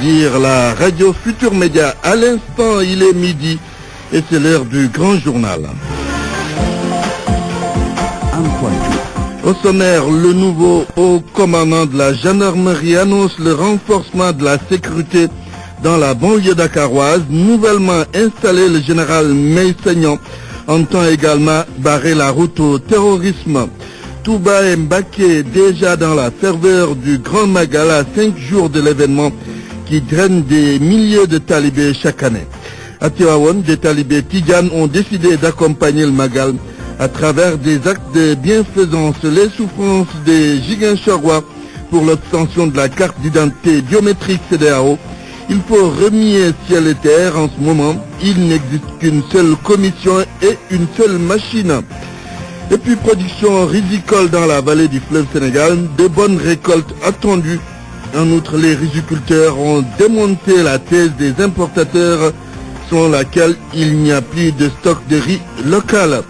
Dire la radio Futur Média. À l'instant, il est midi et c'est l'heure du grand journal. Au sommaire, le nouveau haut commandant de la gendarmerie annonce le renforcement de la sécurité dans la banlieue dakaroise. Nouvellement installé, le général Meïsegnan entend également barrer la route au terrorisme. Touba et Mbaké déjà dans la ferveur du Grand Magal à 5 jours de l'événement qui draine des milliers de talibés chaque année. À Tivaouane, des talibés Tidjane ont décidé d'accompagner le Magal à travers des actes de bienfaisance. Les souffrances des Ziguinchorois pour l'obtention de la carte d'identité biométrique CEDEAO. Il faut renier ciel et terre en ce moment. Il n'existe qu'une seule commission et une seule machine. Et puis production rizicole dans la vallée du fleuve Sénégal. De bonnes récoltes attendues. En outre, les riziculteurs ont démonté la thèse des importateurs selon laquelle il n'y a plus de stock de riz local.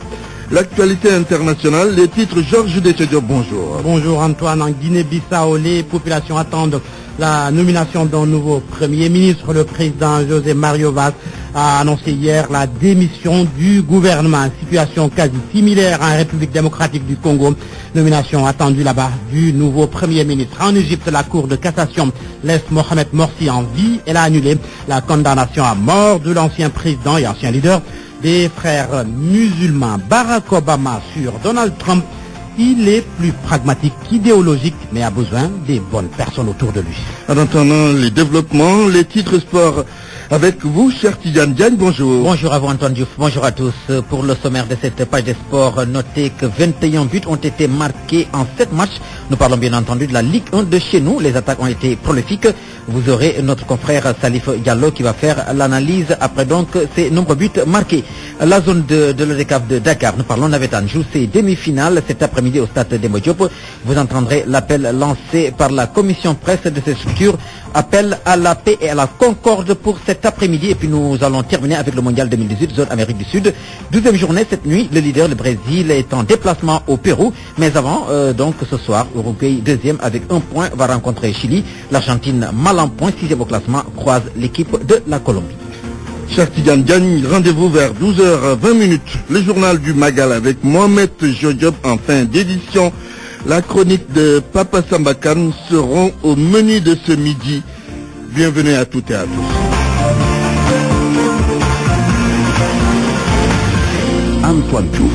L'actualité internationale, les titres Georges Détchedio, bonjour. Bonjour Antoine, en Guinée-Bissau, les populations attendent la nomination d'un nouveau Premier ministre. Le président José Mario Vaz a annoncé hier la démission du gouvernement. Situation quasi similaire en République démocratique du Congo. Nomination attendue là-bas du nouveau Premier ministre. En Égypte, la Cour de cassation laisse Mohamed Morsi en vie. Elle a annulé la condamnation à mort de l'ancien président et ancien leader des frères musulmans. Barack Obama sur Donald Trump. Il est plus pragmatique qu'idéologique, mais a besoin des bonnes personnes autour de lui. En attendant les développements, les titres sport avec vous, cher Tidjane Diagne, bonjour. Bonjour à vous Antoine Diouf, bonjour à tous. Pour le sommaire de cette page des sports, notez que 21 buts ont été marqués en 7 matchs. Nous parlons bien entendu de la Ligue 1 de chez nous. Les attaques ont été prolifiques. Vous aurez notre confrère Salif Diallo qui va faire l'analyse après donc ces nombreux buts marqués. La zone de l'ODCAV de Dakar, nous parlons Navetan, joue ses demi-finales cet après-midi au stade Demba Diop. Vous entendrez l'appel lancé par la commission presse de cette structure. Appel à la paix et à la concorde pour cet après-midi. Et puis nous allons terminer avec le mondial 2018, zone Amérique du Sud. 12e journée cette nuit. Le leader, le Brésil, est en déplacement au Pérou. Mais avant, donc ce soir, Uruguay, deuxième avec 1 point, va rencontrer Chili. L'Argentine, mal en point, 6e au classement, croise l'équipe de la Colombie. Cher Tidjane Diagne, rendez-vous vers 12h20. Le journal du Magal avec Mohamed Jodjob en fin d'édition. La chronique de Papa Sambakan seront au menu de ce midi. Bienvenue à toutes et à tous. Antoine Diouf.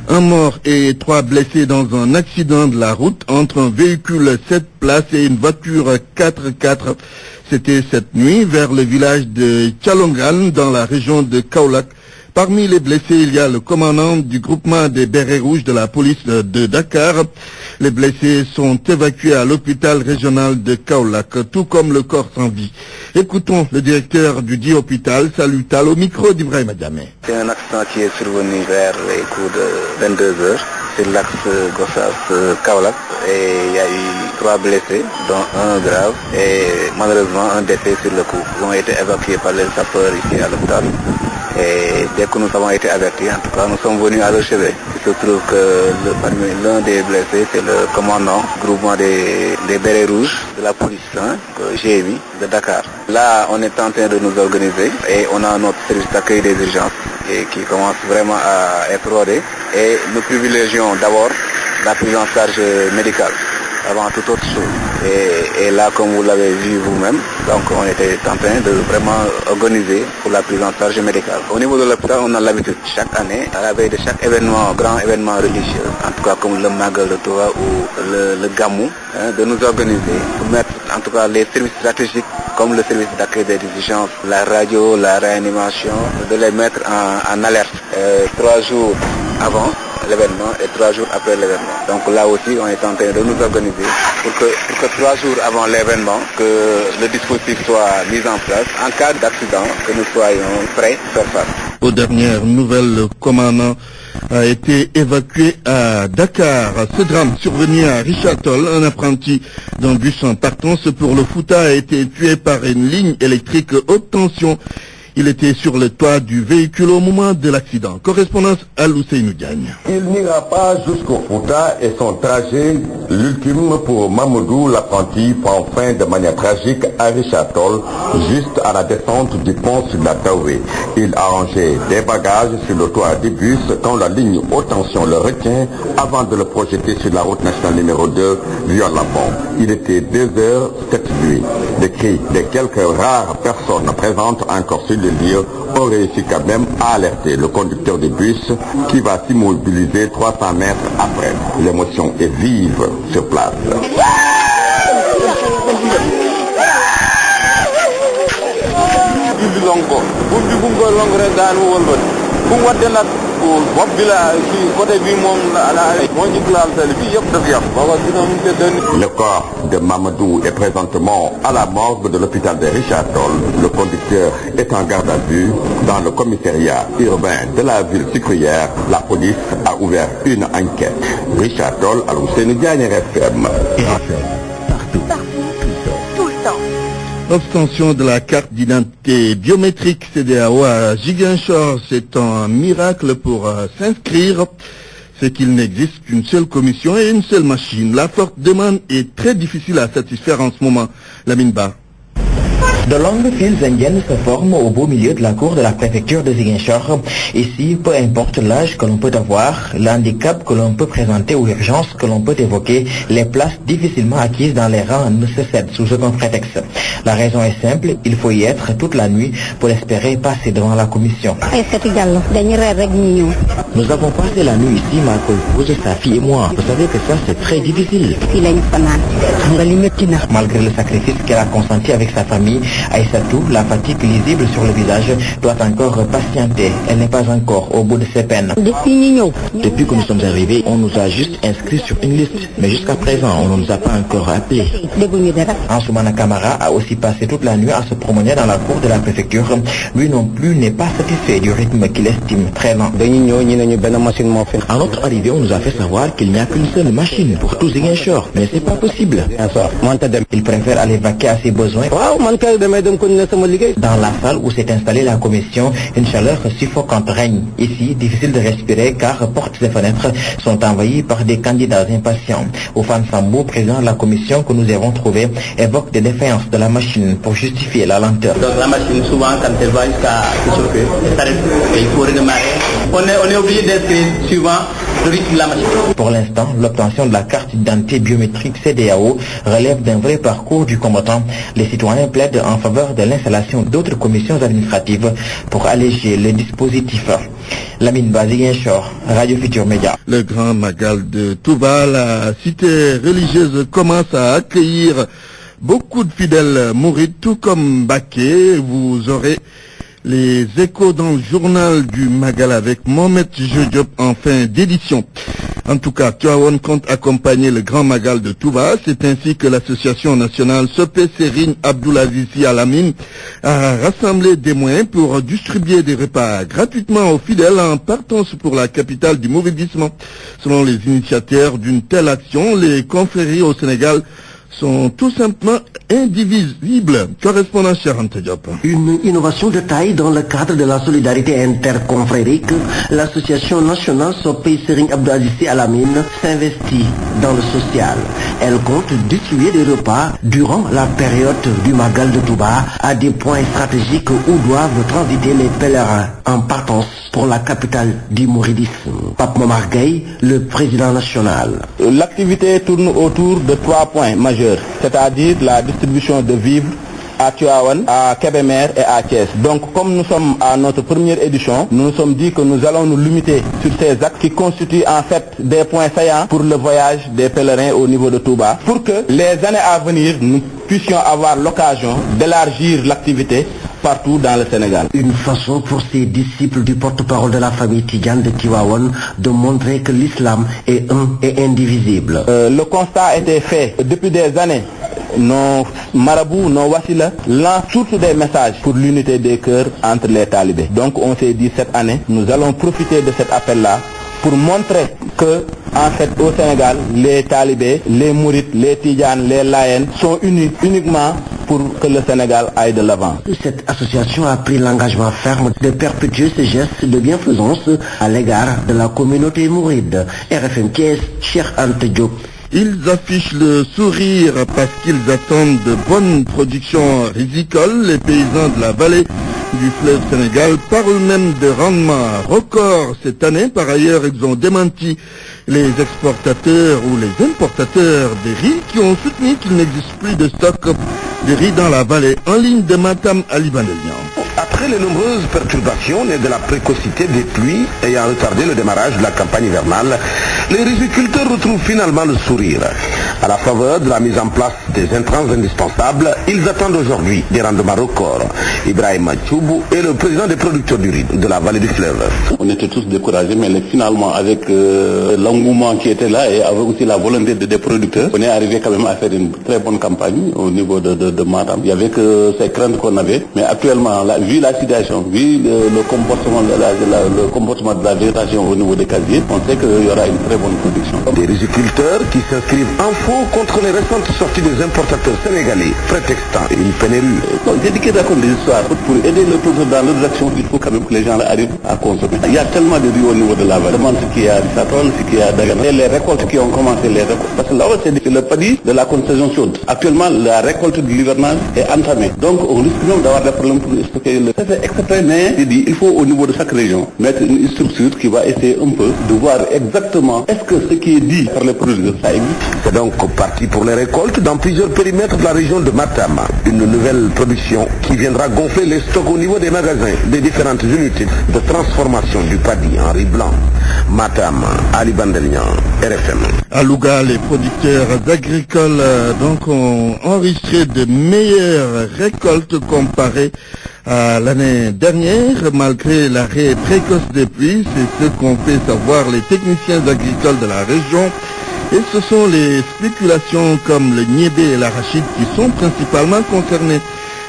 Un mort et 3 blessés dans un accident de la route entre un véhicule 7 places et une voiture 4x4. C'était cette nuit vers le village de Tchalongan dans la région de Kaolack. Parmi les blessés, il y a le commandant du groupement des Bérets Rouges de la police de Dakar. Les blessés sont évacués à l'hôpital régional de Kaolack, tout comme le corps sans vie. Écoutons le directeur du dit hôpital, Salut Tal, au micro d'Ibrahima Diamé. C'est un accident qui est survenu vers les coups de 22h sur l'axe Gossas-Kaolack et il y a eu 3 blessés, dont un grave et malheureusement un décès sur le coup. Ils ont été évacués par les sapeurs ici à l'hôpital. Et dès que nous avons été avertis, en tout cas, nous sommes venus à leur chevet. Il se trouve que l'un des blessés, c'est le commandant du groupement des Bérets Rouges de la police, GMI de Dakar. Là, on est en train de nous organiser et on a notre service d'accueil des urgences et qui commence vraiment à être rodé. Et nous privilégions d'abord la prise en charge médicale avant toute autre chose. Et là, comme vous l'avez vu vous-même, donc on était en train de vraiment organiser pour la prise en charge médicale. Au niveau de l'hôpital, on a l'habitude chaque année, à la veille de chaque événement, grand événement religieux, en tout cas comme le Magal de Touba ou le Gamou, de nous organiser pour mettre en tout cas les services stratégiques comme le service d'accueil des urgences, la radio, la réanimation, de les mettre en alerte 3 jours avant l'événement et 3 jours après l'événement. Donc là aussi, on est en train de nous organiser pour que 3 jours avant l'événement, que le dispositif soit mis en place en cas d'accident, que nous soyons prêts à faire face. Aux dernières nouvelles, le commandant a été évacué à Dakar. Ce drame survenu à Richard Toll, un apprenti d'un bus en partance pour le Fouta a été tué par une ligne électrique haute tension. Il était sur le toit du véhicule au moment de l'accident. Correspondance à Ousseynou Diagne. Il n'ira pas jusqu'au Fouta et son trajet, l'ultime pour Mamadou l'apprenti, prend fin de manière tragique à Richard Toll, juste à la descente du pont sur la Taoué. Il a rangé des bagages sur le toit du bus quand la ligne haute tension le retient avant de le projeter sur la route nationale numéro 2 Viol-la-Pompe. Il était 2h cette nuit. Les cris des quelques rares personnes présentes encore sur le lieu ont réussi quand même à alerter le conducteur du bus qui va s'immobiliser 300 mètres après. L'émotion est vive sur place. Le corps de Mamadou est présentement à la morgue de l'hôpital de Richard Toll. Le conducteur est en garde à vue dans le commissariat urbain de la ville sucrière. La police a ouvert une enquête. Richard Toll, à Ousseynou Diagne, RFM. L'obtention de la carte d'identité biométrique CEDEAO à Ziguinchor, c'est un miracle pour s'inscrire. C'est qu'il n'existe qu'une seule commission et une seule machine. La forte demande est très difficile à satisfaire en ce moment. Lamine Ba. De longues files indiennes se forment au beau milieu de la cour de la préfecture de Ziguinchor. Ici, peu importe l'âge que l'on peut avoir, l'handicap que l'on peut présenter ou l'urgence que l'on peut évoquer, les places difficilement acquises dans les rangs ne se cèdent sous aucun prétexte. La raison est simple, il faut y être toute la nuit pour espérer passer devant la commission. Nous avons passé la nuit ici, ma co-épouse, sa fille et moi. Vous savez que ça, c'est très difficile. Malgré le sacrifice qu'elle a consenti avec sa famille, Aïssatou, la fatigue lisible sur le visage, doit encore patienter. Elle n'est pas encore au bout de ses peines. Depuis que nous sommes arrivés, on nous a juste inscrits sur une liste. Mais jusqu'à présent, on ne nous a pas encore appelés. Ansoumana Kamara a aussi passé toute la nuit à se promener dans la cour de la préfecture. Lui non plus n'est pas satisfait du rythme qu'il estime très lent. À notre arrivée, on nous a fait savoir qu'il n'y a qu'une seule machine pour tout Ziguinchor. Mais c'est pas possible. Il préfère aller vaquer à ses besoins. Dans la salle où s'est installée la commission, une chaleur suffocante règne. Ici, difficile de respirer car portes et fenêtres sont envahies par des candidats impatients. Oufane Sambou, président de la commission que nous avons trouvé, évoque des défaillances de la machine pour justifier la lenteur. Donc la machine, souvent, quand elle va jusqu'à il faut redémarrer. On est obligé d'inscrire suivant le rythme de la machine. Pour l'instant, l'obtention de la carte d'identité biométrique CEDEAO relève d'un vrai parcours du combattant. Les citoyens plaident en faveur de l'installation d'autres commissions administratives pour alléger le dispositif. Lamine Ba, Ziguinchor, Radio Futur Média. Le grand Magal de Touba, la cité religieuse, commence à accueillir beaucoup de fidèles mourides, tout comme Baké. Vous aurez les échos dans le journal du Magal avec Mohamed Diop en fin d'édition. En tout cas, Tivaouane compte accompagner le Grand Magal de Touba. C'est ainsi que l'association nationale Sopé Serigne Abdoulaziz Sy Al Amine a rassemblé des moyens pour distribuer des repas gratuitement aux fidèles en partance pour la capitale du mouridisme. Selon les initiateurs d'une telle action, les confréries au Sénégal sont tout simplement indivisibles. Correspondant chez Anta Diop. Une innovation de taille dans le cadre de la solidarité interconfrérique, l'association nationale Sopé Serigne Abdoulaziz Sy Al Amine s'investit dans le social. Elle compte distribuer des repas durant la période du Magal de Touba à des points stratégiques où doivent transiter les pèlerins en partance pour la capitale du mouridisme. Pape Momar Gueye, le président national. L'activité tourne autour de 3 points majeurs, c'est-à-dire la distribution de vivres à Tivaouane, à Kébémer et à Thiès. Donc comme nous sommes à notre première édition, nous nous sommes dit que nous allons nous limiter sur ces actes qui constituent en fait des points saillants pour le voyage des pèlerins au niveau de Touba, pour que les années à venir, nous puissions avoir l'occasion d'élargir l'activité partout dans le Sénégal. Une façon pour ces disciples du porte-parole de la famille Tidjane de Tivaouane de montrer que l'islam est un et indivisible. Le constat a été fait depuis des années. Nos marabouts, nos wassila lancent surtout des messages pour l'unité des cœurs entre les talibés. Donc on s'est dit cette année, nous allons profiter de cet appel-là pour montrer que, en fait, au Sénégal, les talibés, les mourides, les tidjanes, les laïens sont unis uniquement pour que le Sénégal aille de l'avant. Cette association a pris l'engagement ferme de perpétuer ces gestes de bienfaisance à l'égard de la communauté mouride. RFM Thiès, Cheikh Anta Diop. Ils affichent le sourire parce qu'ils attendent de bonnes productions rizicoles. Les paysans de la vallée du fleuve Sénégal parlent même de rendement record cette année. Par ailleurs, ils ont démenti les exportateurs ou les importateurs de riz qui ont soutenu qu'il n'existe plus de stock de riz dans la vallée. En ligne de Matam à Liban-Elian. Après les nombreuses perturbations nées de la précocité des pluies ayant retardé le démarrage de la campagne hivernale, les riziculteurs retrouvent finalement le sourire. À la faveur de la mise en place des intrants indispensables, ils attendent aujourd'hui des rendements records. Ibrahim Tchoubou est le président des producteurs du riz de la vallée du fleuve. On était tous découragés, mais finalement, avec l'engouement qui était là et avec aussi la volonté des producteurs, on est arrivé quand même à faire une très bonne campagne au niveau de Matam. Il y avait que ces craintes qu'on avait, mais actuellement, vu la situation, vu le comportement de la végétation au niveau des casiers, on sait qu'il y aura une très bonne production. Des riziculteurs qui s'inscrivent en faux contre les récentes sorties des importateurs sénégalais, prétextant une pénurie. J'ai dit qu'ils racontent des histoires pour aider le producteur dans leurs actions. Il faut quand même que les gens arrivent à consommer. Il y a tellement de riz au niveau de la vallée. Demande ce qu'il y a à Satol, ce qu'il y a à Dagana. Et les récoltes qui ont commencé, parce que là-haut c'est le paddy de la contagion chaude. Actuellement, la récolte de l'hivernage est entamée. Donc on risque même d'avoir des problèmes pour stocker le... Ça c'est exprès, mais j'ai dit, il faut au niveau de chaque région mettre une structure qui va essayer un peu de voir exactement est-ce que ce qui est dit par les producteurs, ça existe. C'est donc parti pour les récoltes dans plusieurs périmètres de la région de Matam. Une nouvelle production qui viendra gonfler les stocks au niveau des magasins des différentes unités de transformation du paddy en riz blanc. Matam, Ali Bandelian, RFM. À Louga, les producteurs agricoles ont enregistré de meilleures récoltes comparées à l'année dernière, malgré l'arrêt précoce des pluies. C'est ce qu'ont fait savoir les techniciens agricoles de la région. Et ce sont les spéculations comme le niébé et l'arachide qui sont principalement concernées.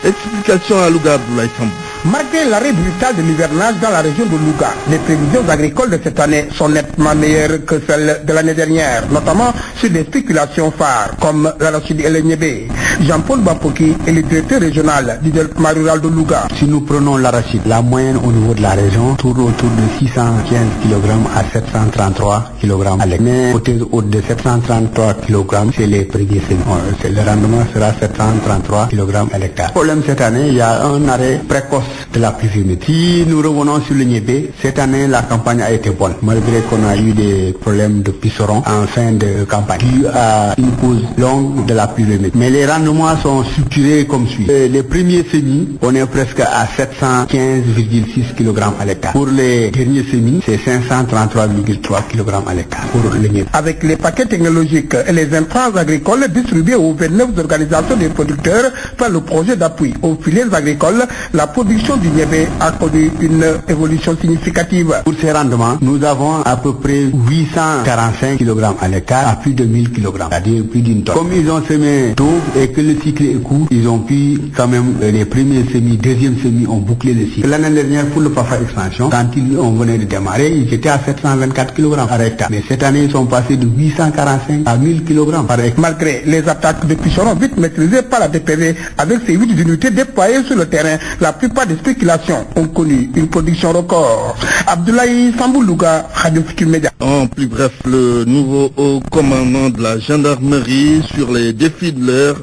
Explication à Louga, Abdoulaye Sambou. Malgré l'arrêt brutal de l'hivernage dans la région de Louga, les prévisions agricoles de cette année sont nettement meilleures que celles de l'année dernière, notamment sur des spéculations phares comme l'arachide et le niébé. Jean-Paul Bapoki est le directeur régional du développement rural de Louga. Si nous prenons l'arachide, la moyenne au niveau de la région tourne autour de 615 kg à 733 kg à l'hectare. Mais au-delà de 733 kg, c'est les premiers semis. Le rendement sera 733 kg à l'hectare. Le problème cette année, il y a un arrêt précoce de la pluviométrie. Si nous revenons sur le niébé, cette année la campagne a été bonne, malgré qu'on a eu des problèmes de pucerons en fin de campagne, dû à une pause longue de la pluviométrie. Mais les rendements sont structurés comme suit. Les premiers semis, on est presque à 715,6 kg à l'hectare. Pour les derniers semis, c'est 533,3 kg à l'hectare pour le niébé. Avec les paquets technologiques et les intrants agricoles distribués aux 29 organisations des producteurs par le projet d'appui aux filières agricoles, la production du niébé a connu une évolution significative. Pour ces rendements, nous avons à peu près 845 kg à l'hectare à plus de 1000 kg, c'est-à-dire plus d'une tonne. Comme ils ont semé tôt et que le cycle est court, ils ont pu quand même, les premiers semis, deuxièmes semis ont bouclé le cycle. L'année dernière, pour le PAFA Expansion, quand on venait de démarrer, ils étaient à 724 kg par hectare. Mais cette année, ils sont passés de 845 à 1000 kg par hectare. Malgré les attaques de pucerons vite maîtrisées par la DPV, avec ses 8 unités déployées sur le terrain, la plupart des spéculations ont connu une production record. Abdoulaye Sambou Louga, Radio Futur Média. En plus bref, le nouveau haut commandant de la gendarmerie sur les défis de l'heure,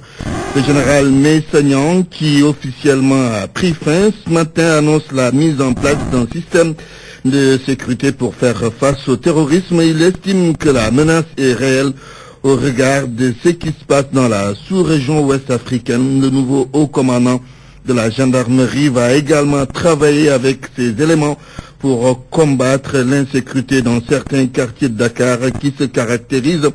le général Messagnan, qui officiellement a pris fin ce matin, annonce la mise en place d'un système de sécurité pour faire face au terrorisme. Il estime que la menace est réelle au regard de ce qui se passe dans la sous-région ouest africaine. Le nouveau haut commandant de la gendarmerie va également travailler avec ces éléments pour combattre l'insécurité dans certains quartiers de Dakar qui se caractérisent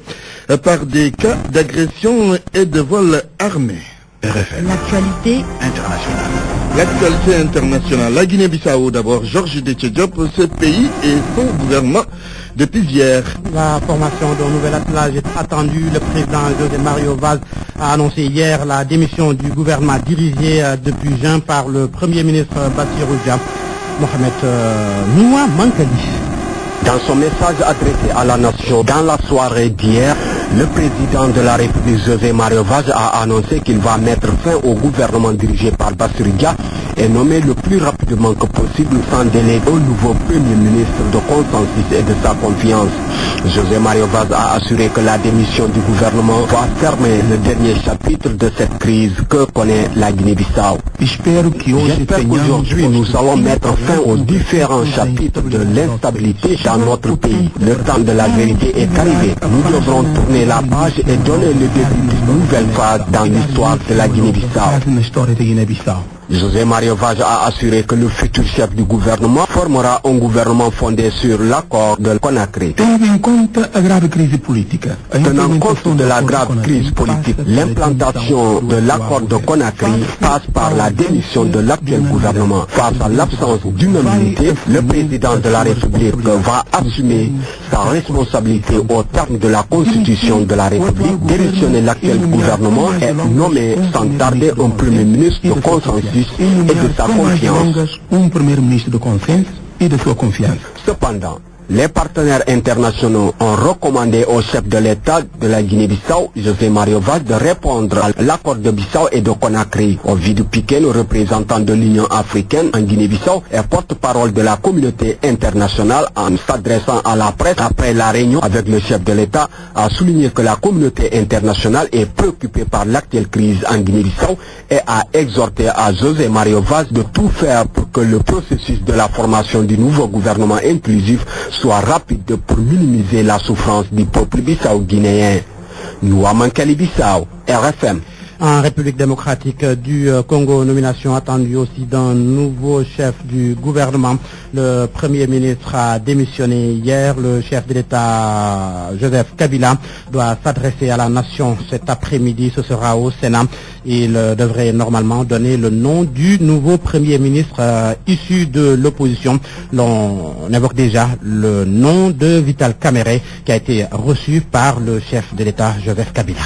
par des cas d'agression et de vol armé. L'actualité internationale. L'actualité internationale. La Guinée-Bissau d'abord. Georges Déthié Diop, ce pays et son gouvernement depuis hier. La formation d'un nouvel attelage est attendue. Le président José Mario Vaz a annoncé hier la démission du gouvernement dirigé depuis juin par le Premier ministre Bassirou Dia. Mohamed Noua Mankali. Dans son message adressé à la nation dans la soirée d'hier, le président de la République José Mario Vaz a annoncé qu'il va mettre fin au gouvernement dirigé par Bassirou Dia et nommer le plus rapidement que possible sans délai un nouveau Premier ministre de consensus et de sa confiance. José Mario Vaz a assuré que la démission du gouvernement va fermer le dernier chapitre de cette crise que connaît la Guinée-Bissau. J'espère qu'aujourd'hui nous allons mettre fin aux différents chapitres de l'instabilité dans notre pays. Le temps de la vérité est arrivé. Nous devrons tourner la page et donner le début d'une nouvelle phase dans l'histoire de la Guinée-Bissau. José Mario Vaz a assuré que le futur chef du gouvernement formera un gouvernement fondé sur l'accord de Conakry. Tenant compte de la grave crise politique, l'implantation de l'accord de Conakry passe par la démission de l'actuel gouvernement. Face à l'absence d'unanimité, le président de la République va assumer sa responsabilité au terme de la constitution de la République, démissionner l'actuel gouvernement et nommer sans tarder un premier ministre de consensus et de sa confiance. Cependant, les partenaires internationaux ont recommandé au chef de l'État de la Guinée-Bissau, José Mario Vaz, de répondre à l'accord de Bissau et de Conakry. Ovidio Piquet, le représentant de l'Union africaine en Guinée-Bissau et porte-parole de la communauté internationale, en s'adressant à la presse après la réunion avec le chef de l'État, a souligné que la communauté internationale est préoccupée par l'actuelle crise en Guinée-Bissau et a exhorté à José Mario Vaz de tout faire pour que le processus de la formation du nouveau gouvernement inclusif soit rapide pour minimiser la souffrance du peuple bissau-guinéen. Nouamankali Bissau, RFM. En République démocratique du Congo, nomination attendue aussi d'un nouveau chef du gouvernement. Le Premier ministre a démissionné hier. Le chef de l'État, Joseph Kabila, doit s'adresser à la nation cet après-midi. Ce sera au Sénat. Il devrait normalement donner le nom du nouveau Premier ministre issu de l'opposition. L'on évoque déjà le nom de Vital Kamerhe qui a été reçu par le chef de l'État, Joseph Kabila.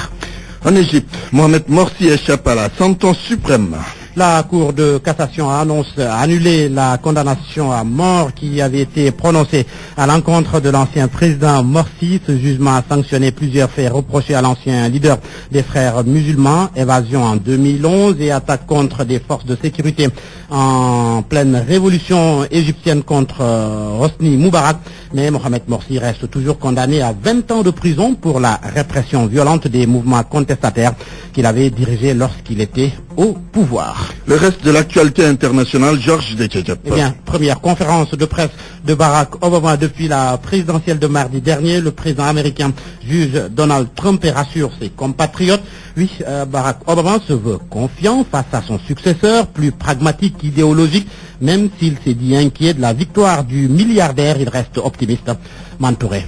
En Égypte, Mohamed Morsi échappe à la sentence suprême. La Cour de cassation annonce annuler la condamnation à mort qui avait été prononcée à l'encontre de l'ancien président Morsi. Ce jugement a sanctionné plusieurs faits reprochés à l'ancien leader des frères musulmans, évasion en 2011 et attaque contre des forces de sécurité en pleine révolution égyptienne contre Hosni Moubarak. Mais Mohamed Morsi reste toujours condamné à 20 ans de prison pour la répression violente des mouvements contestataires qu'il avait dirigés lorsqu'il était au pouvoir. Le reste de l'actualité internationale, Georges Détchédiop. Eh bien, première conférence de presse de Barack Obama depuis la présidentielle de mardi dernier. Le président américain juge Donald Trump et rassure ses compatriotes. Oui, Barack Obama se veut confiant face à son successeur, plus pragmatique qu'idéologique. Même s'il s'est dit inquiet de la victoire du milliardaire, il reste optimiste. Mantouré.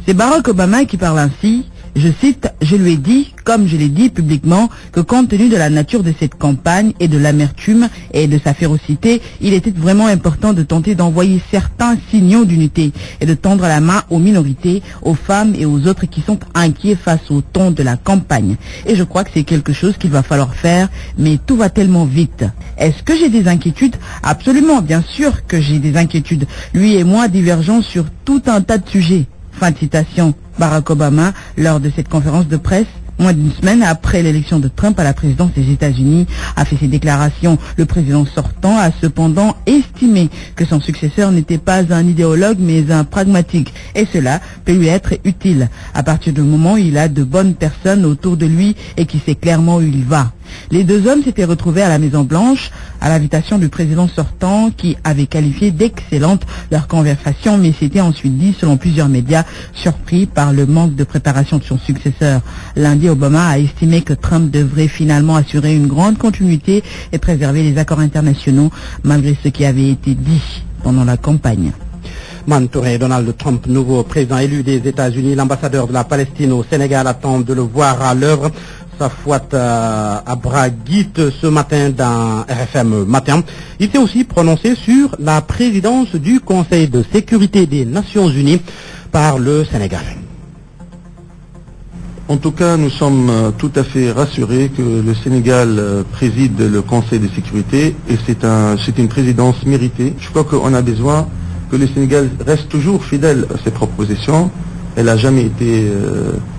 C'est Barack Obama qui parle ainsi. Je cite, « Je lui ai dit, comme je l'ai dit publiquement, que compte tenu de la nature de cette campagne et de l'amertume et de sa férocité, il était vraiment important de tenter d'envoyer certains signaux d'unité et de tendre la main aux minorités, aux femmes et aux autres qui sont inquiets face au ton de la campagne. Et je crois que c'est quelque chose qu'il va falloir faire, mais tout va tellement vite. Est-ce que j'ai des inquiétudes? Absolument, bien sûr que j'ai des inquiétudes. Lui et moi divergeons sur tout un tas de sujets. » Fin de citation. Barack Obama, lors de cette conférence de presse, moins d'une semaine après l'élection de Trump à la présidence des États-Unis, a fait ses déclarations. Le président sortant a cependant estimé que son successeur n'était pas un idéologue mais un pragmatique. Et cela peut lui être utile à partir du moment où il a de bonnes personnes autour de lui et qui sait clairement où il va. Les deux hommes s'étaient retrouvés à la Maison-Blanche à l'invitation du président sortant qui avait qualifié d'excellente leur conversation, mais s'était ensuite dit, selon plusieurs médias, surpris par le manque de préparation de son successeur. Lundi, Obama a estimé que Trump devrait finalement assurer une grande continuité et préserver les accords internationaux malgré ce qui avait été dit pendant la campagne. Mantouré, Donald Trump, nouveau président élu des États-Unis, l'ambassadeur de la Palestine au Sénégal attend de le voir à l'œuvre. Safwat Abraguit ce matin dans RFM Matin. Il s'est aussi prononcé sur la présidence du Conseil de sécurité des Nations Unies par le Sénégal. En tout cas, nous sommes tout à fait rassurés que le Sénégal préside le Conseil de sécurité et c'est une présidence méritée. Je crois qu'on a besoin que le Sénégal reste toujours fidèle à ses propositions. Elle n'a jamais été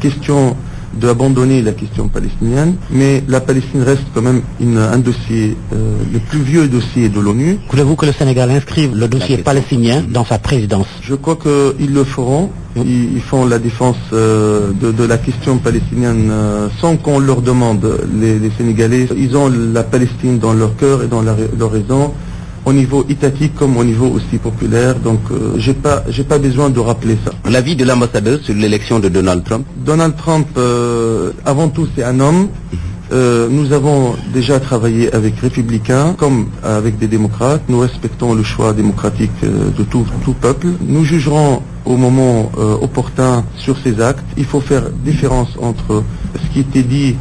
question d'abandonner la question palestinienne, mais la Palestine reste quand même un dossier, le plus vieux dossier de l'ONU. Voulez-vous que le Sénégal inscrive le dossier palestinien dans sa présidence? Je crois qu'ils le feront. Ils font la défense de la question palestinienne sans qu'on leur demande. Les Sénégalais, ils ont la Palestine dans leur cœur et dans leur raison, au niveau étatique comme au niveau aussi populaire, donc j'ai pas besoin de rappeler ça. L'avis de l'ambassadeur sur l'élection de Donald Trump? Donald Trump, avant tout, c'est un homme. Nous avons déjà travaillé avec républicains comme avec des démocrates. Nous respectons le choix démocratique de tout peuple. Nous jugerons au moment opportun sur ces actes. Il faut faire différence entre ce qui était dit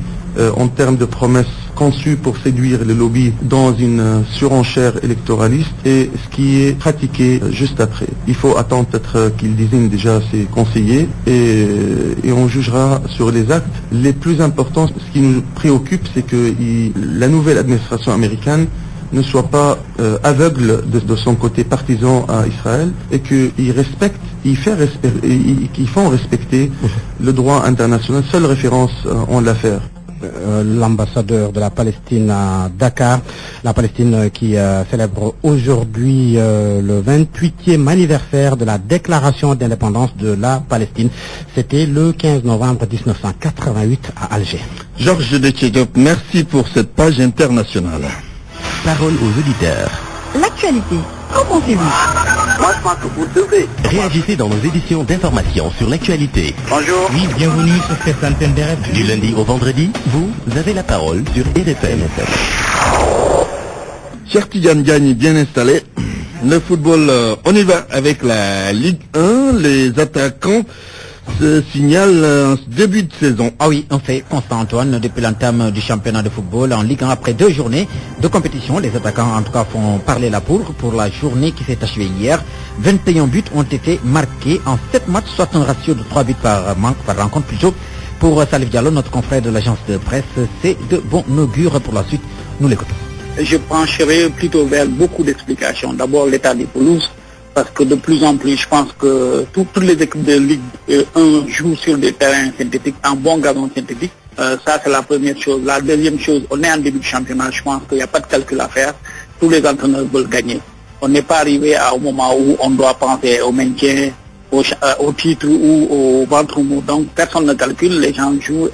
en termes de promesses conçues pour séduire les lobbies dans une surenchère électoraliste et ce qui est pratiqué juste après. Il faut attendre peut-être qu'il désigne déjà ses conseillers et on jugera sur les actes. Les plus importants, ce qui nous préoccupe, c'est que la nouvelle administration américaine ne soit pas aveugle de son côté partisan à Israël et qu'ils font respecter le droit international. Seule référence en l'affaire. L'ambassadeur de la Palestine à Dakar, la Palestine qui célèbre aujourd'hui le 28e anniversaire de la déclaration d'indépendance de la Palestine. C'était le 15 novembre 1988 à Alger. Georges Detchediop, merci pour cette page internationale. Parole aux auditeurs. L'actualité, qu'en pensez-vous? Moi, je pense que vous devez. Réagissez dans nos éditions d'information sur l'actualité. Bonjour. Oui, bienvenue sur cette antenne de RFM. Du lundi au vendredi, vous avez la parole sur RFM. Cher Tidiane Diagne, bien installé. Le football, on y va avec la Ligue 1. Les attaquants se signalent en début de saison. Ah oui, en fait, Constant Antoine, depuis l'entame du championnat de football en Ligue 1, après 2 journées de compétition, les attaquants en tout cas font parler la poudre pour la journée qui s'est achevée hier. 21 buts ont été marqués en 7 matchs, soit un ratio de 3 buts par rencontre plutôt. Pour Salif Diallo, notre confrère de l'agence de presse, c'est de bon augure pour la suite. Nous l'écoutons. Je pencherai plutôt vers beaucoup d'explications. D'abord l'état des pelouses, parce que de plus en plus, je pense que toutes les équipes de Ligue 1 jouent sur des terrains synthétiques, en bon gazon synthétique. Ça, c'est la première chose. La deuxième chose, on est en début de championnat, je pense qu'il n'y a pas de calcul à faire. Tous les entraîneurs veulent gagner. On n'est pas arrivé au moment où on doit penser au maintien, au titre ou au ventre mou. Donc, personne ne calcule, les gens jouent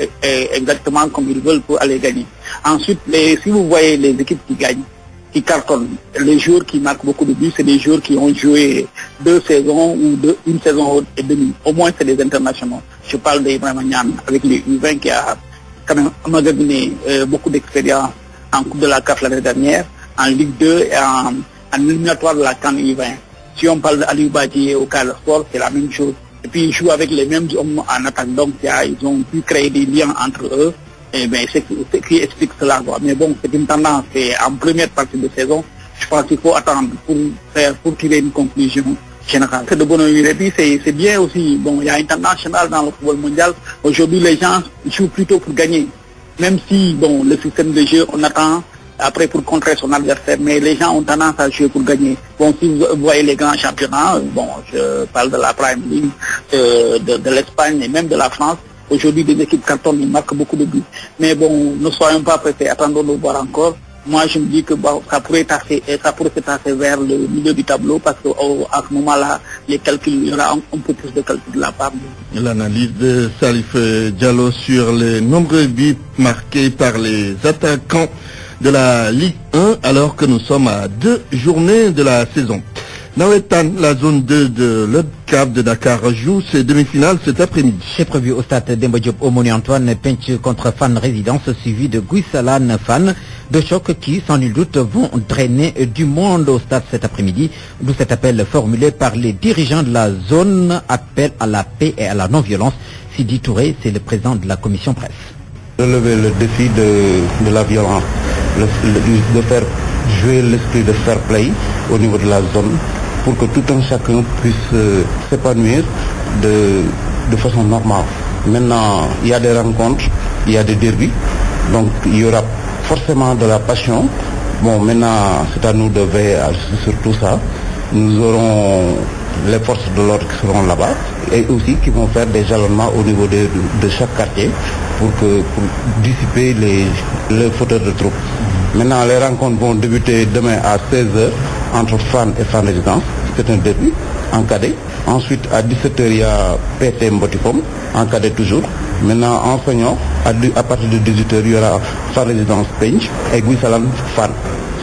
exactement comme ils veulent pour aller gagner. Ensuite, si vous voyez les équipes qui gagnent, qui cartonnent, les joueurs qui marquent beaucoup de buts, c'est des joueurs qui ont joué 2 saisons ou une saison et demie. Au moins, c'est des internationaux. Je parle d'Ibrahima Niane avec les U20 qui a quand même emmagasiné beaucoup d'expérience en Coupe de la CAF l'année dernière, en Ligue 2 et en éliminatoire de la CAN U20. Si on parle d'Aliou Badji au Casa Sport, c'est la même chose. Et puis, ils jouent avec les mêmes hommes en attaque. Donc, ils ont pu créer des liens entre eux. Et bien, c'est ce qui explique cela, quoi. Mais bon, c'est une tendance. Et en première partie de saison, je pense qu'il faut attendre pour tirer une conclusion générale. C'est de bonne humeur. Et puis, c'est bien aussi. Bon, il y a une tendance générale dans le football mondial. Aujourd'hui, les gens jouent plutôt pour gagner. Même si, bon, le système de jeu, on attend après pour contrer son adversaire. Mais les gens ont tendance à jouer pour gagner. Bon, si vous voyez les grands championnats, bon, je parle de la Prime League, de l'Espagne et même de la France. Aujourd'hui, des équipes cartonnent, ils marquent beaucoup de buts. Mais bon, ne soyons pas pressés, attendons de voir encore. Moi, je me dis que bon, ça pourrait se tasser vers le milieu du tableau parce qu'à ce moment-là, les calculs, il y aura un peu plus de calculs de la part. L'analyse de Salif Diallo sur les nombreux buts marqués par les attaquants de la Ligue 1 alors que nous sommes à 2 journées de la saison. Nawetan, la zone 2 de l'Upcap de Dakar joue ses demi-finales cet après-midi. C'est prévu au stade Demba Diop Omoni Antoine, Pench contre Fan Résidence, suivi de Guissalan Fan, de choc qui, sans nul doute, vont drainer du monde au stade cet après-midi, d'où cet appel formulé par les dirigeants de la zone, appel à la paix et à la non-violence. Sidi Touré, c'est le président de la commission presse. Relever le défi de la violence, de faire jouer l'esprit de fair play au niveau de la zone, pour que tout un chacun puisse s'épanouir de façon normale. Maintenant, il y a des rencontres, il y a des derbys, donc il y aura forcément de la passion. Bon, maintenant, c'est à nous de veiller sur tout ça. nous aurons les forces de l'ordre qui seront là-bas et aussi qui vont faire des jalonnements au niveau de chaque quartier pour dissiper les fauteurs de troupes. Maintenant, les rencontres vont débuter demain à 16h entre Fann et Fann Résidence. C'est un début en cadet. Ensuite, à 17h, il y a PT Mbotikom, en cadet toujours. Maintenant, enseignants, à partir de 18h, il y aura Fann Résidence Pench et Guisalan Fann.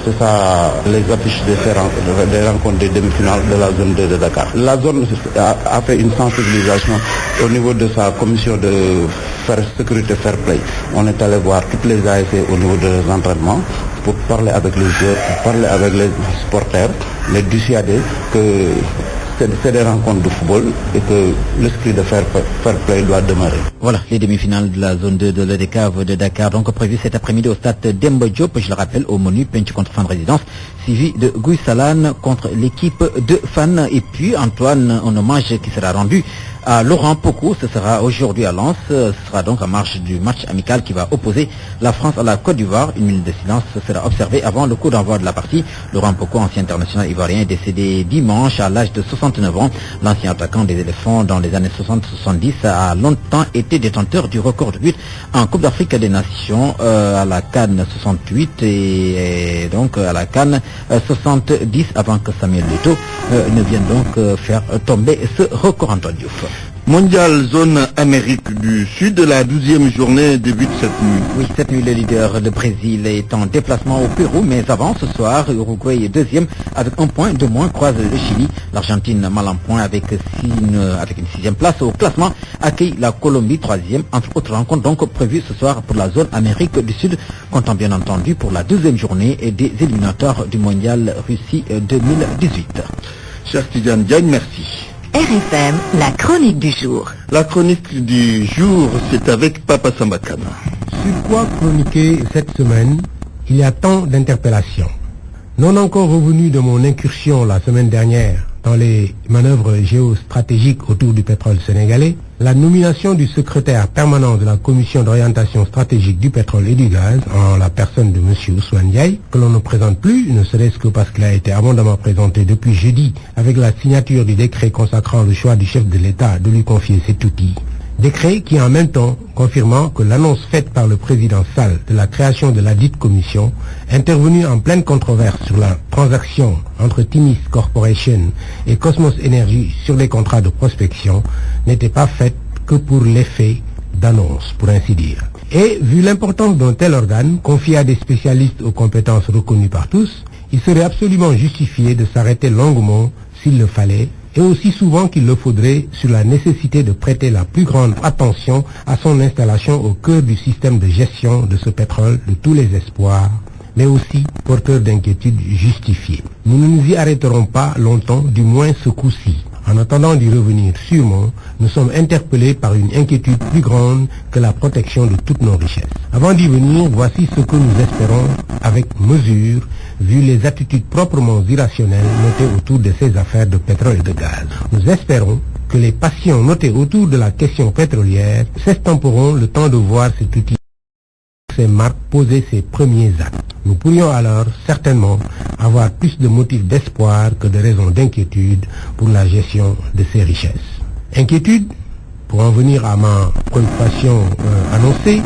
C'est ça les affiches des rencontres des demi-finales de la zone 2 de Dakar. La zone a fait une sensibilisation au niveau de sa commission de sécurité fair play. On est allé voir toutes les ASC au niveau de leurs entraînements pour parler avec les joueurs, pour parler avec les supporters, les dissuader que c'est des rencontres de football et que l'esprit de fair play doit demeurer. Voilà, les demi-finales de la zone 2 de l'EDCAV de Dakar, donc prévues cet après-midi au stade Demba Diop, je le rappelle, au menu Pench contre Fann Résidence, suivi de Guisalan contre l'équipe de Fann. Et puis Antoine, un hommage qui sera rendu à Laurent Poko, ce sera aujourd'hui à Lens, ce sera donc en marge du match amical qui va opposer la France à la Côte d'Ivoire. Une minute de silence sera observée avant le coup d'envoi de la partie. Laurent Poko, ancien international ivoirien, est décédé dimanche à l'âge de 69 ans. L'ancien attaquant des éléphants dans les années 60-70 a longtemps été détenteur du record de but en Coupe d'Afrique des Nations à la CAN 68 et donc à la CAN 70 avant que Samuel Eto'o ne vienne donc faire tomber ce record. Antoine Diouf. Mondial zone Amérique du Sud, la 12e journée débute cette nuit. Oui, cette nuit, le leader, le Brésil, est en déplacement au Pérou, mais avant ce soir, Uruguay est deuxième avec un point de moins, croise le Chili. L'Argentine, mal en point avec une sixième place au classement, accueille la Colombie, troisième, entre autres rencontres donc prévues ce soir pour la zone Amérique du Sud, comptant bien entendu pour la deuxième journée des éliminatoires du Mondial Russie 2018. Cher Tidiane Diagne, merci. RFM, la chronique du jour. La chronique du jour, c'est avec Papa Sambakana. Sur quoi chroniquer cette semaine? Il y a tant d'interpellations. Non encore revenu de mon incursion la semaine dernière dans les manœuvres géostratégiques autour du pétrole sénégalais, la nomination du secrétaire permanent de la commission d'orientation stratégique du pétrole et du gaz, en la personne de M. Ousmane Diaye, que l'on ne présente plus, ne serait-ce que parce qu'il a été abondamment présenté depuis jeudi avec la signature du décret consacrant le choix du chef de l'État de lui confier cet outil. Décret qui en même temps confirmant que l'annonce faite par le président Sall de la création de la dite commission, intervenue en pleine controverse sur la transaction entre Timis Corporation et Cosmos Energy sur les contrats de prospection, n'était pas faite que pour l'effet d'annonce, pour ainsi dire. Et vu l'importance d'un tel organe, confié à des spécialistes aux compétences reconnues par tous, il serait absolument justifié de s'arrêter longuement, s'il le fallait, et aussi souvent qu'il le faudrait, sur la nécessité de prêter la plus grande attention à son installation au cœur du système de gestion de ce pétrole de tous les espoirs, mais aussi porteur d'inquiétudes justifiées. Nous ne nous y arrêterons pas longtemps, du moins ce coup-ci. En attendant d'y revenir sûrement, nous sommes interpellés par une inquiétude plus grande que la protection de toutes nos richesses. Avant d'y venir, voici ce que nous espérons avec mesure, vu les attitudes proprement irrationnelles notées autour de ces affaires de pétrole et de gaz. Nous espérons que les passions notées autour de la question pétrolière s'estomperont le temps de voir cet outil, ces marques poser ses premiers actes. Nous pourrions alors certainement avoir plus de motifs d'espoir que de raisons d'inquiétude pour la gestion de ces richesses. Inquiétude, pour en venir à ma préoccupation annoncée,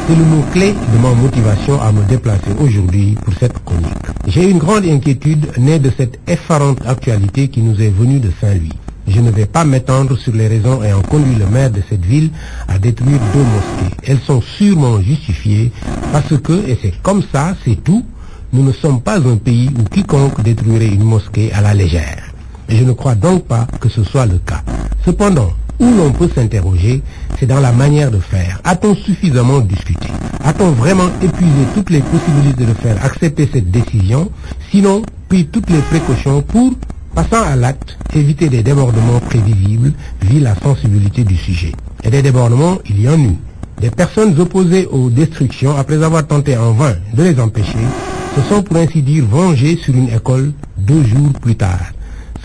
c'est le mot-clé de ma motivation à me déplacer aujourd'hui pour cette chronique. J'ai une grande inquiétude née de cette effarante actualité qui nous est venue de Saint-Louis. Je ne vais pas m'étendre sur les raisons ayant conduit le maire de cette ville à détruire 2 mosquées. Elles sont sûrement justifiées parce que, et c'est comme ça, c'est tout, nous ne sommes pas un pays où quiconque détruirait une mosquée à la légère. Et je ne crois donc pas que ce soit le cas. Cependant, où l'on peut s'interroger, c'est dans la manière de faire. A-t-on suffisamment discuté? A-t-on vraiment épuisé toutes les possibilités de faire accepter cette décision, sinon pris toutes les précautions pour, passant à l'acte, éviter des débordements prévisibles vu la sensibilité du sujet? Et des débordements, il y en eut. Des personnes opposées aux destructions, après avoir tenté en vain de les empêcher, se sont pour ainsi dire vengées sur une école 2 jours plus tard,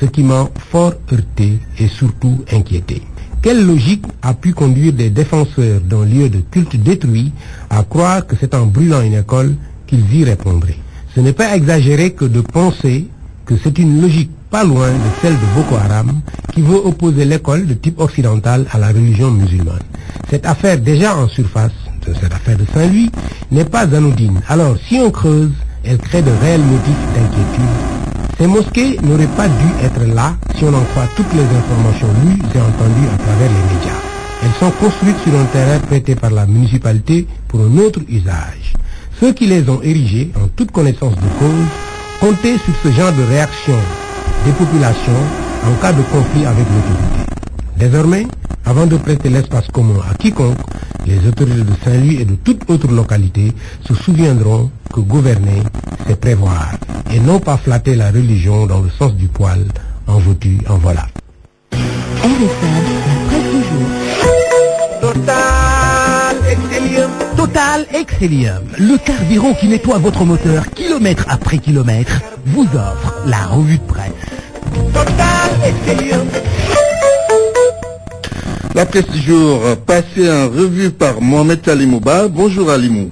ce qui m'a fort heurté et surtout inquiété. Quelle logique a pu conduire des défenseurs d'un lieu de culte détruit à croire que c'est en brûlant une école qu'ils y répondraient? Ce n'est pas exagéré que de penser que c'est une logique pas loin de celle de Boko Haram, qui veut opposer l'école de type occidental à la religion musulmane. Cette affaire déjà en surface, cette affaire de Saint-Louis, n'est pas anodine. Alors, si on creuse, elle crée de réels motifs d'inquiétude. Ces mosquées n'auraient pas dû être là si on en croit toutes les informations lues et entendues à travers les médias. Elles sont construites sur un terrain prêté par la municipalité pour un autre usage. Ceux qui les ont érigées, en toute connaissance de cause, comptaient sur ce genre de réaction des populations en cas de conflit avec l'autorité. Désormais, avant de prêter l'espace commun à quiconque, les autorités de Saint-Louis et de toute autre localité se souviendront que gouverner, c'est prévoir, et non pas flatter la religion dans le sens du poil, en veux-tu, en voilà. RFM, la presse du jour. Total Excellium, le carburant qui nettoie votre moteur kilomètre après kilomètre, vous offre la revue de presse. Total Excellium. La presse du jour passée en revue par Mohamed Alimouba. Bonjour Alimou.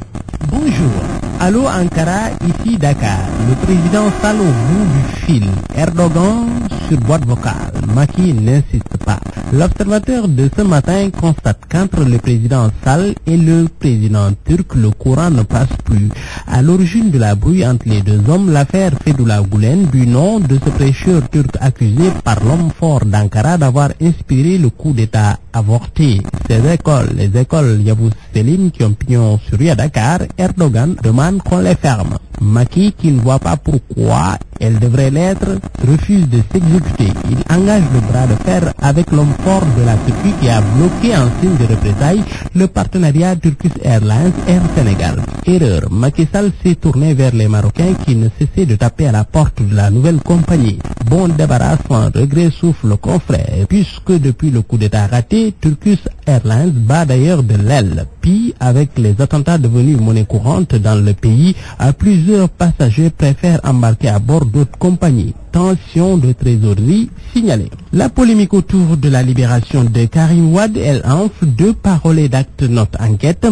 Bonjour. Allô Ankara, ici Dakar. Le président Sall au bout du fil. Erdogan sur boîte vocale. Macky n'insiste pas. L'observateur de ce matin constate qu'entre le président Sall et le président turc, le courant ne passe plus. À l'origine de la brouille entre les deux hommes, l'affaire Fethullah Gülen, du nom de ce prêcheur turc accusé par l'homme fort d'Ankara d'avoir inspiré le coup d'État avorté. Ces écoles, les écoles Yavuz Selim qui ont pignon sur rue à Dakar, Erdogan demande qu'on les ferme. Macky, qui ne voit pas pourquoi elle devrait l'être, refuse de s'exécuter. Il engage le bras de fer avec l'homme fort de la Turquie qui a bloqué en signe de représailles le partenariat Turkish Airlines Air Sénégal. Erreur, Macky Sall s'est tourné vers les Marocains qui ne cessaient de taper à la porte de la nouvelle compagnie. Bon débarras sans regret, souffle le confrère, puisque depuis le coup d'État raté, Turkish Airlines bat d'ailleurs de l'aile. Puis, avec les attentats devenus monnaie courante dans le pays, à plusieurs passagers préfèrent embarquer à bord d'autres compagnies. Tension de trésorerie signalée. La polémique autour de la libération de Karim Wade, elle enfle, deux paroles et d'actes note enquête.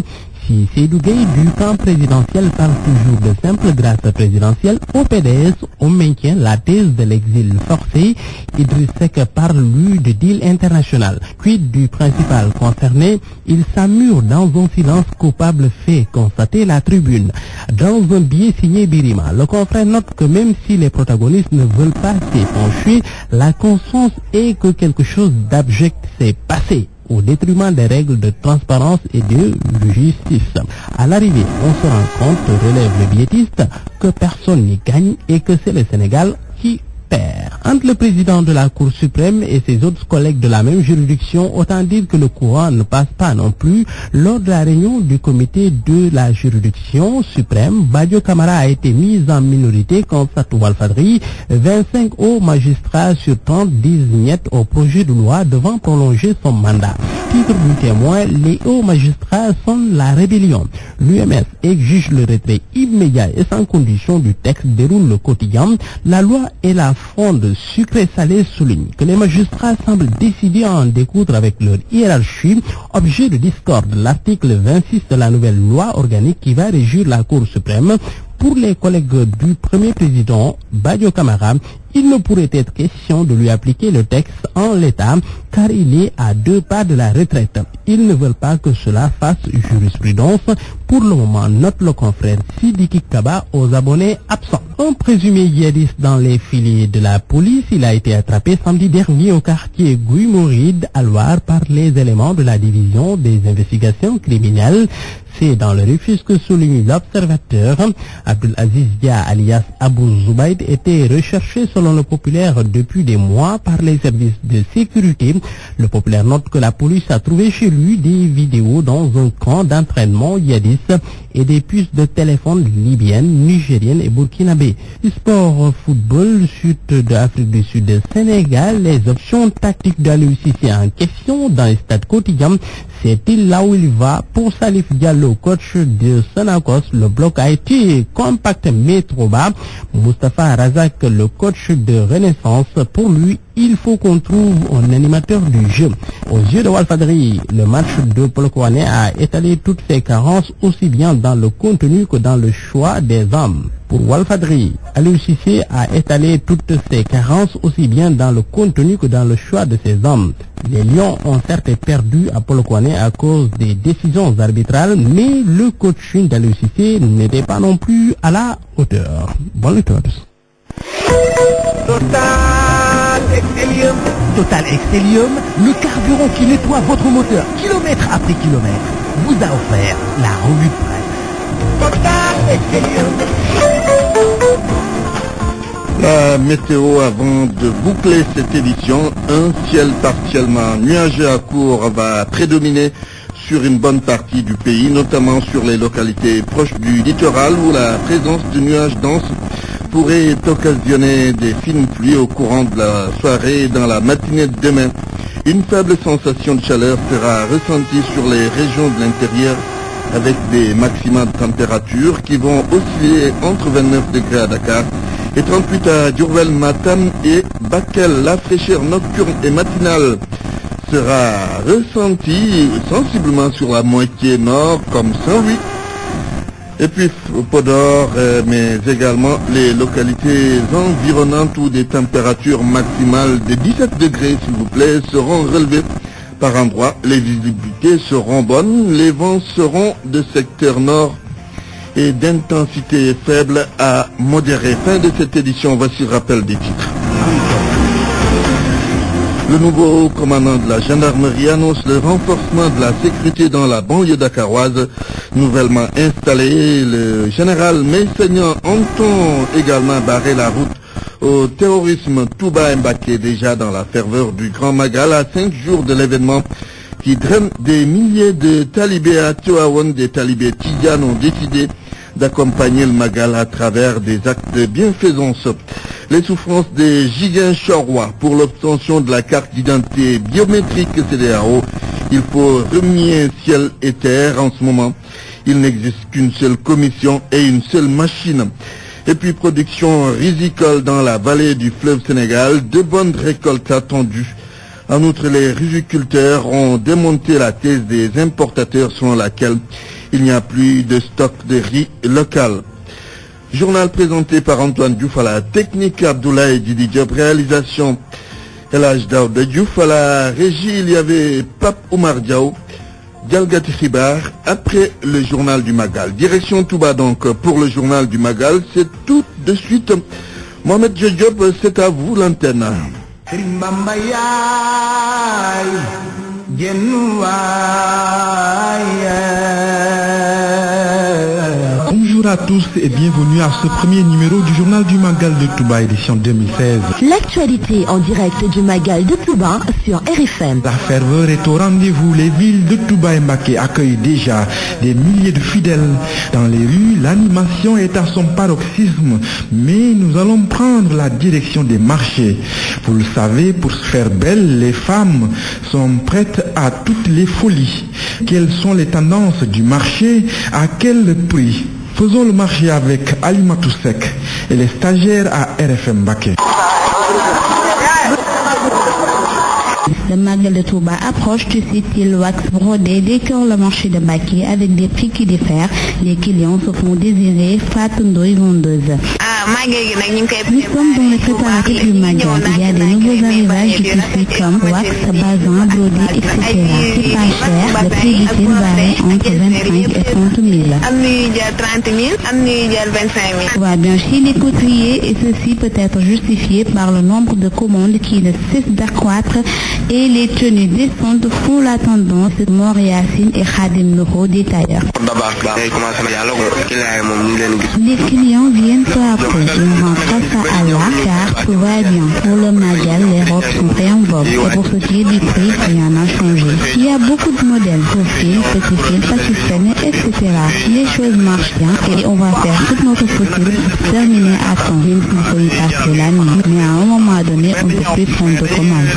Si Seydou Gueye du camp présidentiel parle toujours de simple grâce présidentielle, au PDS, on maintient la thèse de l'exil forcé. Idriss Seck parle, lui, de deal international. Quid du principal concerné, il s'ammure dans un silence coupable, fait constater la tribune. Dans un billet signé Birima, le confrère note que même si les protagonistes ne veulent pas s'épancher, la conscience est que quelque chose d'abject s'est passé, au détriment des règles de transparence et de justice. À l'arrivée, on se rend compte, relève le billettiste, que personne n'y gagne et que c'est le Sénégal qui perd. Entre le président de la Cour suprême et ses autres collègues de la même juridiction, autant dire que le courant ne passe pas non plus. Lors de la réunion du comité de la juridiction suprême, Badio Camara a été mis en minorité, constate Walfadri. 25 hauts magistrats sur 30 disent niet au projet de loi devant prolonger son mandat. Titre du Témoin, les hauts magistrats sont la rébellion. L'UMS exige le retrait immédiat et sans condition du texte, déroule le quotidien. La loi et la fronde sucré-salé souligne que les magistrats semblent décidés à en découdre avec leur hiérarchie, objet de discorde. L'article 26 de la nouvelle loi organique qui va régir la Cour suprême. Pour les collègues du premier président, Badio Camara, il ne pourrait être question de lui appliquer le texte en l'état, car il est à 2 pas de la retraite. Ils ne veulent pas que cela fasse jurisprudence. Pour le moment, note le confrère Sidiki Kaba aux abonnés absents. Un présumé djihadiste dans les filets de la police, il a été attrapé samedi dernier au quartier Guy-Mouride, à Loire, par les éléments de la division des investigations criminelles. C'est dans le Rufisque que souligne l'observateur. Abdelaziz Dia alias Abou Zubayd était recherché selon le Populaire depuis des mois par les services de sécurité. Le Populaire note que la police a trouvé chez lui des vidéos dans un camp d'entraînement djihadiste et des puces de téléphone libyennes, nigériennes et burkinabé. Sport football, Sud de Afrique du Sud de Sénégal, les options tactiques d'Aliou Cissé en question dans les stades quotidiens. C'est-il là où il va? Pour Salif Diallo, coach de Sonacos, le bloc a été compact mais trop bas. Moustapha Razak, le coach de Renaissance, pour lui, il faut qu'on trouve un animateur du jeu. Aux yeux de Walfadri, le match de Polokwane a étalé toutes ses carences aussi bien dans le contenu que dans le choix des hommes. Pour Walfadri, Aliou Cissé a étalé toutes ses carences aussi bien dans le contenu que dans le choix de ses hommes. Les Lions ont certes perdu à Polokwane à cause des décisions arbitrales, mais le coaching d'Aliou Cissé n'était pas non plus à la hauteur. Bonne lecture. Total Excellium, le carburant qui nettoie votre moteur kilomètre après kilomètre, vous a offert la revue de presse. Total Excellium. La météo avant de boucler cette édition, un ciel partiellement nuageux à court va prédominer sur une bonne partie du pays, notamment sur les localités proches du littoral où la présence de nuages denses pourrait occasionner des fines pluies au courant de la soirée et dans la matinée de demain. Une faible sensation de chaleur sera ressentie sur les régions de l'intérieur avec des maxima de température qui vont osciller entre 29 degrés à Dakar et 38 à Diourbel, Matam et Bakel. La fraîcheur nocturne et matinale sera ressentie sensiblement sur la moitié nord comme Saint-Louis et puis Podor, mais également les localités environnantes où des températures maximales de 17 degrés s'il vous plaît seront relevées par endroits. Les visibilités seront bonnes, les vents seront de secteur nord et d'intensité faible à modérée. Fin de cette édition, voici le rappel des titres. Le nouveau commandant de la gendarmerie annonce le renforcement de la sécurité dans la banlieue dakaroise. Nouvellement installé, le général Messegnan entend également barrer la route au terrorisme. Touba Mbaké déjà dans la ferveur du Grand Magal à 5 jours de l'événement qui draine des milliers de talibés à Tivaouane. Des talibés tidjanes ont décidé d'accompagner le Magal à travers des actes de bienfaisance. Les souffrances des Giguin-Chorois pour l'obtention de la carte d'identité biométrique CEDEAO. Il faut remuer un ciel et terre en ce moment. Il n'existe qu'une seule commission et une seule machine. Et puis production risicole dans la vallée du fleuve Sénégal. De bonnes récoltes attendues. En outre, les riziculteurs ont démonté la thèse des importateurs selon laquelle il n'y a plus de stock de riz local. Journal présenté par Antoine Diouf à la technique, Abdoulaye Didi Diop, réalisation El Hadj Daouda Diouf, à la régie il y avait Pape Oumar Diaw, Dialgati Khibar, après le journal du Magal. Direction Touba donc pour le journal du Magal, c'est tout de suite. Mohamed Diop, c'est à vous l'antenne. Bonjour à tous et bienvenue à ce premier numéro du journal du Magal de Touba édition 2016. L'actualité en direct du Magal de Touba sur RFM. La ferveur est au rendez-vous. Les villes de Touba et Mbaké accueillent déjà des milliers de fidèles. Dans les rues, l'animation est à son paroxysme, mais nous allons prendre la direction des marchés. Vous le savez, pour se faire belle, les femmes sont prêtes à toutes les folies. Quelles sont les tendances du marché? À quel prix? Faisons le marché avec Alimatou Sek et les stagiaires à RFM Mbaké. Le Magal de Touba approche du site Il Wax Brodé décore le marché de Mbaké avec des prix qui diffèrent. Les clients se font désirer. Fatou Ndoye, vendeuse. Nous sommes dans les préparatifs du Magal. Il y a de nouveaux arrivages de tissus comme wax, bazin, brodé, etc. C'est pas cher. Le prix du style varie entre 25 et 30 000. Voilà, bien chez les couturiers, et ceci peut être justifié par le nombre de commandes qui ne cesse d'accroître et les tenues décentes font la tendance. Mor Yassine et Khadim Noho, détailleurs. Les clients viennent peu à peu. On rend grâce à Allah car tout va bien. Pour le Magal, les robes sont très en vogue. Et pour ce qui est du prix, rien n'a changé. Il y a beaucoup de modèles, profils, petits fils, pakistanais, etc. Les choses marchent bien et on va faire tout notre possible pour terminer à temps. Même s'il faut y passer la nuit. Mais à un moment donné, ne peut plus prendre de commandes.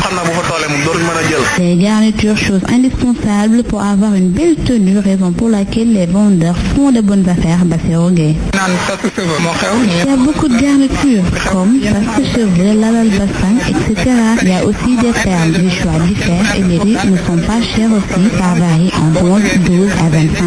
Les garnitures, chose indispensable pour avoir une belle tenue, raison pour laquelle les vendeurs font de bonnes affaires. Il y a beaucoup de garnitures, comme passe-cheveux, lalal bassin, etc. Il y a aussi des perles, les choix diffèrent et les prix ne sont pas chers aussi, par varie entre 11, 12 à 25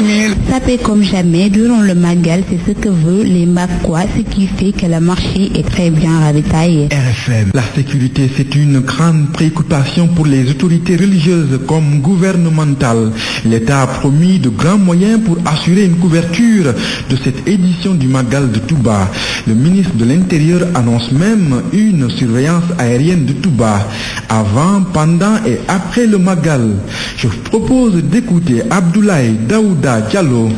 000. Ça paie comme jamais durant le Magal, c'est ce que veut les Maquois, ce qui fait que le marché est très bien ravitaillé. RFM. La sécurité, c'est une grande préoccupation pour les autorités religieuses comme gouvernementales. L'État a promis de grands moyens pour assurer une couverture de cette édition du Magal de Touba. Le ministre de l'Intérieur annonce même une surveillance aérienne de Touba avant, pendant et après le Magal. Je vous propose d'écouter Abdoulaye Daouda Diallo.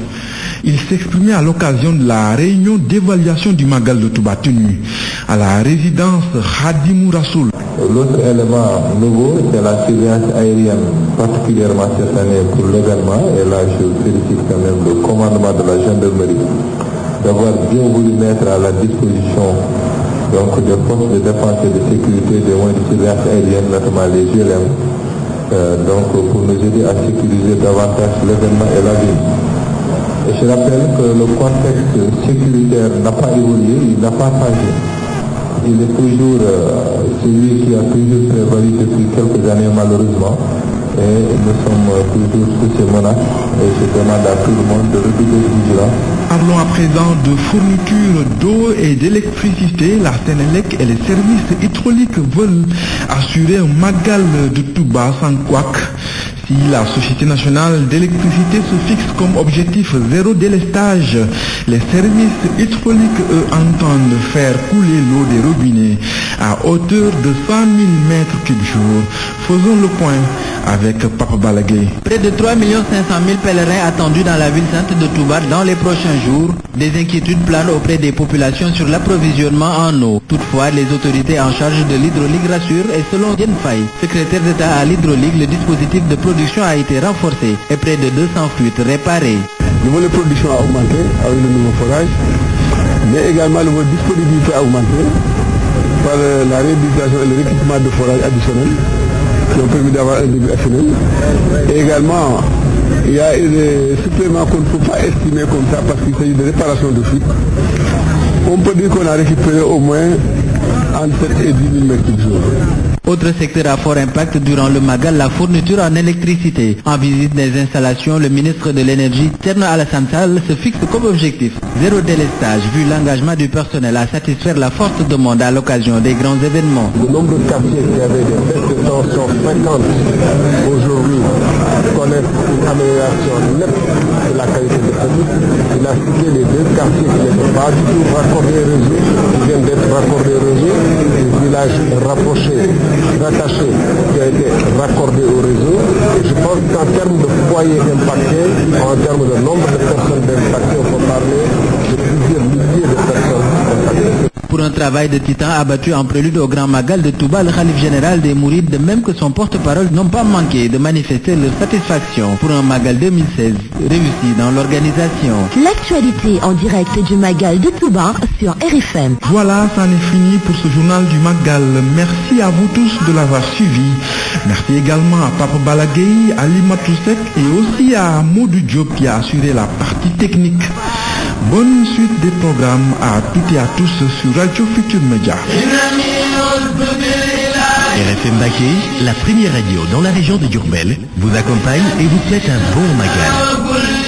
Il s'exprimait à l'occasion de la réunion d'évaluation du Magal de Touba tenue à la résidence Khadimou Rassoul. L'autre élément nouveau, c'est la surveillance aérienne, particulièrement cette année pour l'événement. Et là, je félicite quand même le commandement de la gendarmerie d'avoir bien voulu mettre à la disposition donc des forces de défense et de sécurité des moyens de surveillance aérienne, notamment les GLM, donc pour nous aider à sécuriser davantage l'événement et la ville. Et je rappelle que le contexte sécuritaire n'a pas évolué, il n'a pas changé. Il est toujours celui qui a toujours prévalu depuis quelques années malheureusement. Et nous sommes toujours sous ces menaces et je demande à tout le monde de redoubler de vigilance. Parlons à présent de fourniture d'eau et d'électricité. La Sénélec et les services hydrauliques veulent assurer un Magal de Touba sans couac. Si la Société nationale d'électricité se fixe comme objectif zéro délestage, les services hydrauliques, eux, entendent faire couler l'eau des robinets à hauteur de 100 000 mètres cubes jour. Faisons le point avec Papa Balagué. Près de 3 500 000 pèlerins attendus dans la ville sainte de Touba dans les prochains jours. Des inquiétudes planent auprès des populations sur l'approvisionnement en eau. Toutefois, les autorités en charge de l'hydraulique rassurent et selon Diène Faye, secrétaire d'État à l'hydraulique, le dispositif de production a été renforcé et près de 200 fuites réparées. Le volet production a augmenté avec le nouveau forage, mais également le volet disponibilité a augmenté par la réhabilitation et le rééquipement de forages additionnels qui ont permis d'avoir un débit rationnel. Et également, il y a des suppléments qu'on ne peut pas estimer comme ça parce qu'il s'agit de réparation de fuites. On peut dire qu'on a récupéré au moins entre 7 et 10 000 mètres cubes jour. Autre secteur à fort impact durant le Magal, la fourniture en électricité. En visite des installations, le ministre de l'énergie, Thierno Alassane Sall, se fixe comme objectif zéro délestage, vu l'engagement du personnel à satisfaire la forte demande à l'occasion des grands événements. Le nombre de quartiers qui avaient des baisses de tension fréquentes aujourd'hui connaissent une amélioration nette de la qualité de service. Il a cité les deux quartiers qui n'étaient pas du tout raccordés au réseau, qui viennent d'être raccordés au réseau, les villages rapprochés, rattachés, qui a été raccordé au réseau. Et je pense qu'en termes de foyers impactés, en termes de nombre de personnes impactées, on peut parler de plusieurs milliers de personnes impactées. Pour un travail de titan abattu en prélude au Grand Magal de Touba, le Khalif général des Mourides, de même que son porte-parole, n'ont pas manqué de manifester leur satisfaction pour un Magal 2016 réussi dans l'organisation. L'actualité en direct du Magal de Touba sur RFM. Voilà, ça en est fini pour ce journal du Magal. Merci à vous tous de l'avoir suivi. Merci également à Papa Balagué, à Lima Toussek et aussi à Modou Diop qui a assuré la partie technique. Bonne suite des programmes à toutes et à tous sur Radio Futur Média. RFM Baké, la première radio dans la région de Diourbel, vous accompagne et vous souhaite un bon Magal.